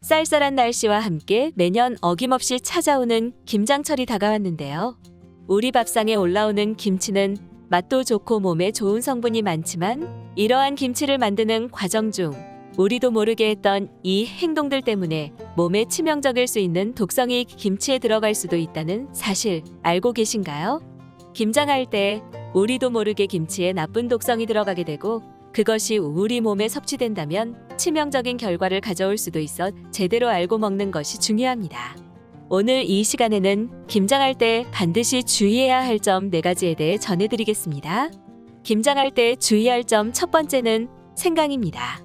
쌀쌀한 날씨와 함께 매년 어김없이 찾아오는 김장철이 다가왔는데요. 우리 밥상에 올라오는 김치는 맛도 좋고 몸에 좋은 성분이 많지만 이러한 김치를 만드는 과정 중 우리도 모르게 했던 이 행동들 때문에 몸에 치명적일 수 있는 독성이 김치에 들어갈 수도 있다는 사실 알고 계신가요? 김장할 때 우리도 모르게 김치에 나쁜 독성이 들어가게 되고 그것이 우리 몸에 섭취된다면 치명적인 결과를 가져올 수도 있어 제대로 알고 먹는 것이 중요합니다. 오늘 이 시간에는 김장할 때 반드시 주의해야 할 점 4가지에 대해 전해드리겠습니다. 김장할 때 주의할 점 첫 번째는 생강입니다.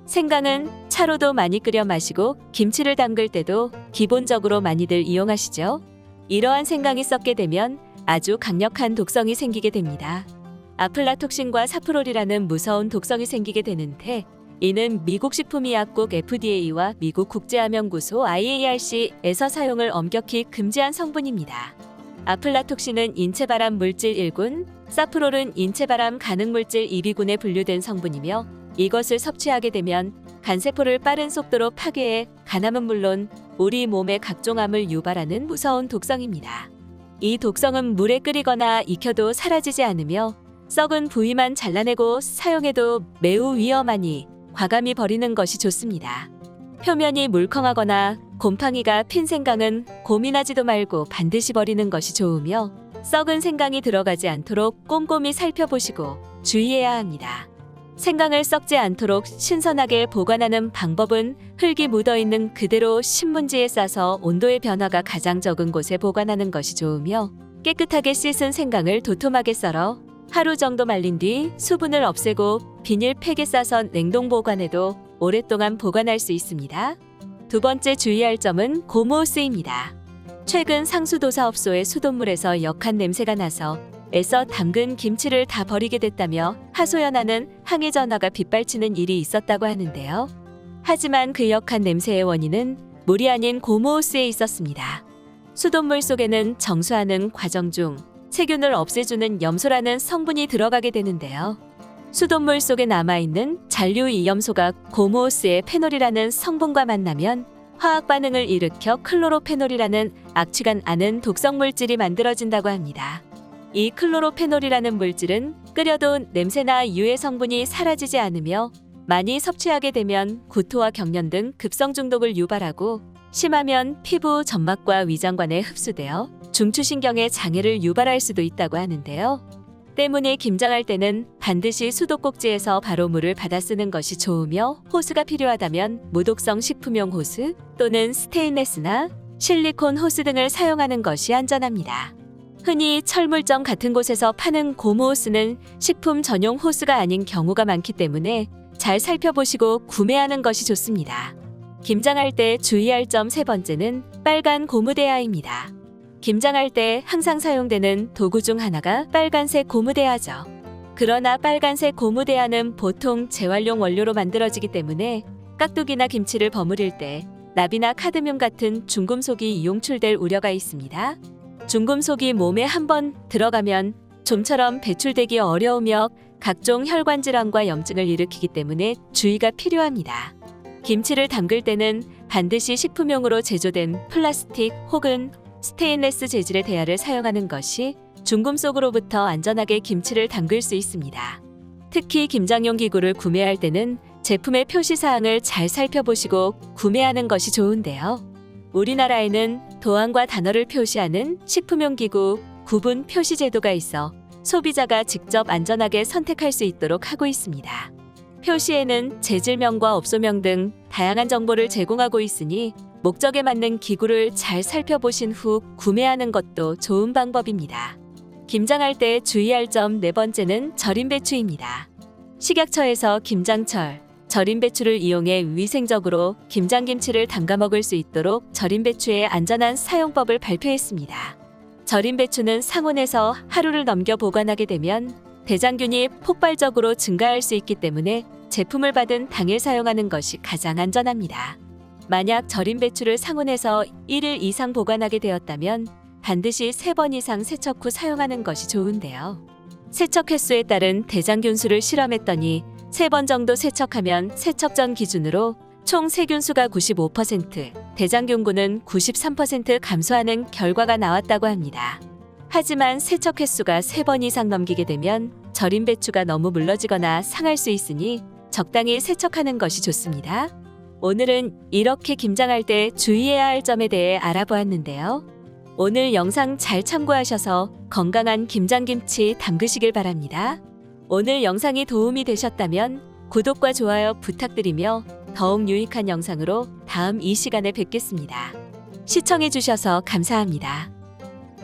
생강은 차로도 많이 끓여 마시고 김치를 담글 때도 기본적으로 많이들 이용하시죠. 이러한 생강이 썩게 되면 아주 강력한 독성이 생기게 됩니다. 아플라톡신과 사프롤이라는 무서운 독성이 생기게 되는데 이는 미국 식품의약국 FDA와 미국 국제암연구소 IARC에서 사용을 엄격히 금지한 성분입니다. 아플라톡신은 인체발암 물질 1군, 사프롤은 인체발암 가능 물질 2비군에 분류된 성분이며 이것을 섭취하게 되면 간세포를 빠른 속도로 파괴해 간암은 물론 우리 몸의 각종 암을 유발하는 무서운 독성입니다. 이 독성은 물에 끓이거나 익혀도 사라지지 않으며 썩은 부위만 잘라내고 사용해도 매우 위험하니 과감히 버리는 것이 좋습니다. 표면이 물컹하거나 곰팡이가 핀 생강은 고민하지도 말고 반드시 버리는 것이 좋으며 썩은 생강이 들어가지 않도록 꼼꼼히 살펴보시고 주의해야 합니다. 생강을 썩지 않도록 신선하게 보관하는 방법은 흙이 묻어있는 그대로 신문지에 싸서 온도의 변화가 가장 적은 곳에 보관하는 것이 좋으며 깨끗하게 씻은 생강을 도톰하게 썰어 하루 정도 말린 뒤 수분을 없애고 비닐팩에 싸서 냉동 보관해도 오랫동안 보관할 수 있습니다. 두 번째 주의할 점은 고무호스입니다. 최근 상수도사업소의 수돗물에서 역한 냄새가 나서 애써 담근 김치를 다 버리게 됐다며 하소연하는 항해 전화가 빗발치는 일이 있었다고 하는데요. 하지만 그 역한 냄새의 원인은 물이 아닌 고무호스에 있었습니다. 수돗물 속에는 정수하는 과정 중 세균을 없애주는 염소라는 성분이 들어가게 되는데요. 수돗물 속에 남아있는 잔류 이 염소가 고무호스의 페놀이라는 성분과 만나면 화학 반응을 일으켜 클로로페놀이라는 악취가 나는 독성 물질이 만들어진다고 합니다. 이 클로로페놀이라는 물질은 끓여도 냄새나 유해 성분이 사라지지 않으며 많이 섭취하게 되면 구토와 경련 등 급성 중독을 유발하고 심하면 피부, 점막과 위장관에 흡수되어 중추신경에 장애를 유발할 수도 있다고 하는데요. 때문에 김장할 때는 반드시 수도꼭지에서 바로 물을 받아 쓰는 것이 좋으며 호스가 필요하다면 무독성 식품용 호스 또는 스테인레스나 실리콘 호스 등을 사용하는 것이 안전합니다. 흔히 철물점 같은 곳에서 파는 고무호스는 식품 전용 호스가 아닌 경우가 많기 때문에 잘 살펴보시고 구매하는 것이 좋습니다. 김장할 때 주의할 점 3번째는 빨간 고무대야입니다. 김장할 때 항상 사용되는 도구 중 하나가 빨간색 고무대야죠. 그러나 빨간색 고무대야는 보통 재활용 원료로 만들어지기 때문에 깍두기나 김치를 버무릴 때 납이나 카드뮴 같은 중금속이 이용출될 우려가 있습니다. 중금속이 몸에 한번 들어가면 좀처럼 배출되기 어려우며 각종 혈관 질환과 염증을 일으키기 때문에 주의가 필요합니다. 김치를 담글 때는 반드시 식품용으로 제조된 플라스틱 혹은 스테인레스 재질의 대야를 사용하는 것이 중금속으로부터 안전하게 김치를 담글 수 있습니다. 특히 김장용 기구를 구매할 때는 제품의 표시사항을 잘 살펴보시고 구매하는 것이 좋은데요. 우리나라에는 도안과 단어를 표시하는 식품용 기구 구분 표시 제도가 있어 소비자가 직접 안전하게 선택할 수 있도록 하고 있습니다. 표시에는 재질명과 업소명 등 다양한 정보를 제공하고 있으니 목적에 맞는 기구를 잘 살펴보신 후 구매하는 것도 좋은 방법입니다. 김장할 때 주의할 점 4번째는 절인 배추입니다. 식약처에서 김장철, 절인 배추를 이용해 위생적으로 김장김치를 담가 먹을 수 있도록 절인 배추의 안전한 사용법을 발표했습니다. 절인 배추는 상온에서 하루를 넘겨 보관하게 되면 대장균이 폭발적으로 증가할 수 있기 때문에 제품을 받은 당일 사용하는 것이 가장 안전합니다. 만약 절인 배추를 상온에서 1일 이상 보관하게 되었다면 반드시 3번 이상 세척 후 사용하는 것이 좋은데요. 세척 횟수에 따른 대장균 수를 실험했더니 3번 정도 세척하면 세척 전 기준으로 총 세균수가 95%, 대장균군은 93% 감소하는 결과가 나왔다고 합니다. 하지만 세척 횟수가 3번 이상 넘기게 되면 절인 배추가 너무 물러지거나 상할 수 있으니 적당히 세척하는 것이 좋습니다. 오늘은 이렇게 김장할 때 주의해야 할 점에 대해 알아보았는데요. 오늘 영상 잘 참고하셔서 건강한 김장김치 담그시길 바랍니다. 오늘 영상이 도움이 되셨다면 구독과 좋아요 부탁드리며 더욱 유익한 영상으로 다음 이 시간에 뵙겠습니다. 시청해주셔서 감사합니다.